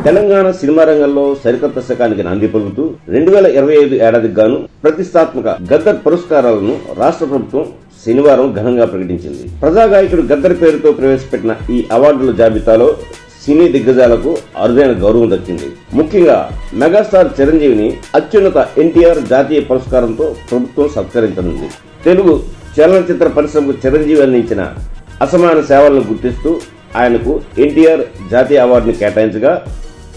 Telangana cinema రంగంలో సరికొత్త శకానికి నాంది పలుకుతూ 2025 ఏడాదికి గాను ప్రతిష్టాత్మక గద్దర్ పురస్కారాలను రాష్ట్ర ప్రభుత్వం శనివారం ఘనంగా ప్రకటించింది. ప్రజాగాయకుడు గద్దర్ పేరుతో ప్రవేశపెట్టిన ఈ అవార్డుల జాబితాలో సినీ దిగ్గజాలకు అరుదైన గౌరవం దక్కింది. ముఖ్యంగా మెగాస్టార్ చిరంజీవిని అత్యున్నత ఎన్టీఆర్ జాతీయ పురస్కారంతో ప్రభుత్వం సత్కరించనుంది. తెలుగు చలనచిత్ర పరిశ్రమకు చిరంజీవి అందించిన అసమాన సేవలను గుర్తిస్తూ ఆయనకు ఎన్టీఆర్ జాతీయ అవార్డును కేటాయించగా,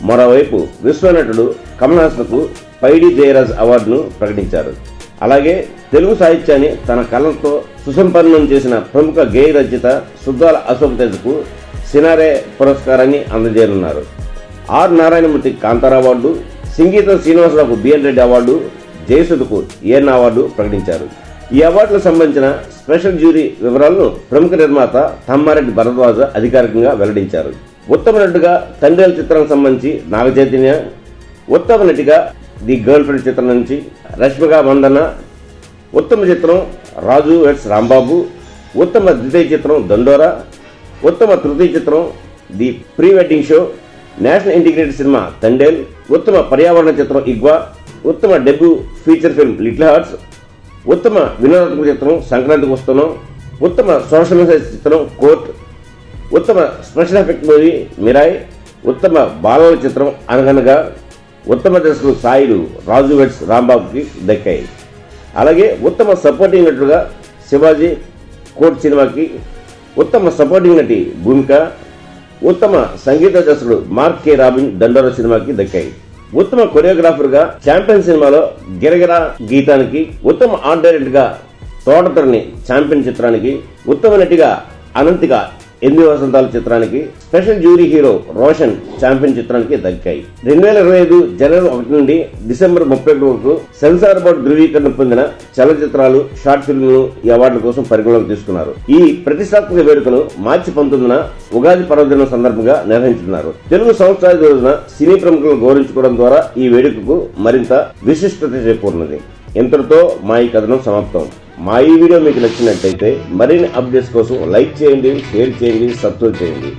మరోవైపు విశ్వనటుడు కమల్ హాసన్కు పైడి జయరాజ్ అవార్డును ప్రకటించారు. అలాగే తెలుగు సాహిత్యాన్ని తన కళలతో సుసంపన్నం చేసిన ప్రముఖ గేయ రచయిత సుద్దాల అశోక్ తేజ్కు సినారే పురస్కారాన్ని అందజేయనున్నారు. ఆర్ నారాయణమూర్తి కాంతారా అవార్డు, సంగీతం శ్రీనివాసరావుకు బిఎన్ రెడ్డి అవార్డు, జయసుధకు ఏఎన్ అవార్డు ప్రకటించారు. ఈ అవార్డులకు సంబంధించిన స్పెషల్ జ్యూరీ వివరాలను ప్రముఖ నిర్మాత తమ్మారెడ్డి భరద్వాజ అధికారికంగా వెల్లడించారు. ఉత్తమ నటుగా తండ్రి చిత్రానికి సంబంధించి నాగచైతన్య, ఉత్తమ నటిగా ది గర్ల్ ఫ్రెండ్ చిత్రం నుంచి రష్మిక మందన్న, ఉత్తమ చిత్రం రాజు వెట్స్ రాంబాబు, ఉత్తమ ద్వితీయ చిత్రం దండోరా, ఉత్తమ తృతీయ చిత్రం the pre wedding show, national integrated cinema Thandel, ఉత్తమ పర్యావరణ చిత్రం ఇగ్వా, ఉత్తమ debut feature film little hearts, ఉత్తమ వినోదాత్మక చిత్రం సంక్రాంతికి వస్తున్నాం, ఉత్తమ సోషల్ మెసేజ్ చిత్రం కోర్ట్, ఉత్తమ స్పెషల్ ఎఫెక్ట్ మూవీ మిరాయ్, ఉత్తమ బాలల చిత్రం అనగనగా, ఉత్తమ దర్శకుడు సాయిలు రాజు వెట్స్ రాంబాబుకి దక్కాయి. అలాగే ఉత్తమ సపోర్టింగ్ నటుడుగా శివాజీ కోర్ట్ సినిమాకి, ఉత్తమ సపోర్టింగ్ నటి భూమిక, ఉత్తమ సంగీత దర్శకుడు మార్క్ కే రాబిన్ దండోరా సినిమాకి దక్కాయి. ఉత్తమ కొరియోగ్రాఫర్ గా ఛాంపియన్ సినిమాలో గిరగిరా గీతానికి, ఉత్తమ ఆర్ట్ డైరెక్టర్ గా తోటతరణి ఛాంపియన్ చిత్రానికి, ఉత్తమ నటిగా అనంతిక 8 వసంతాల చిత్రానికి, special jury hero Roshan champion చిత్రానికి దక్కాయి. 2025 జనవరి 1 నుండి డిసెంబర్ 31 వరకు సెన్సార్ బోర్డు ధృవీకరణ పొందిన చలనచిత్రాలు, షార్ట్ ఫిల్మ్లు ఈ అవార్డుల కోసం పరిగణలోకి తీసుకున్నారు. ఈ ప్రతిష్టాత్మక వేడుకను మార్చి 19న ఉగాది పర్వదినం సందర్భంగా నిర్వహించుతున్నారు. తెలుగు సంవత్సరాది రోజున సినీ ప్రముఖులను గౌరవించుకోవడం ద్వారా ఈ వేడుకకు మరింత విశిష్టత చేకూరినది. ఇంతటితో మా ఈ కథనం సమాప్తం. మా ఈ వీడియో మీకు నచ్చినట్లయితే మరిన్ని అప్డేట్స్ కోసం లైక్ చేయండి, షేర్ చేయండి, సబ్స్క్రైబ్ చేయండి.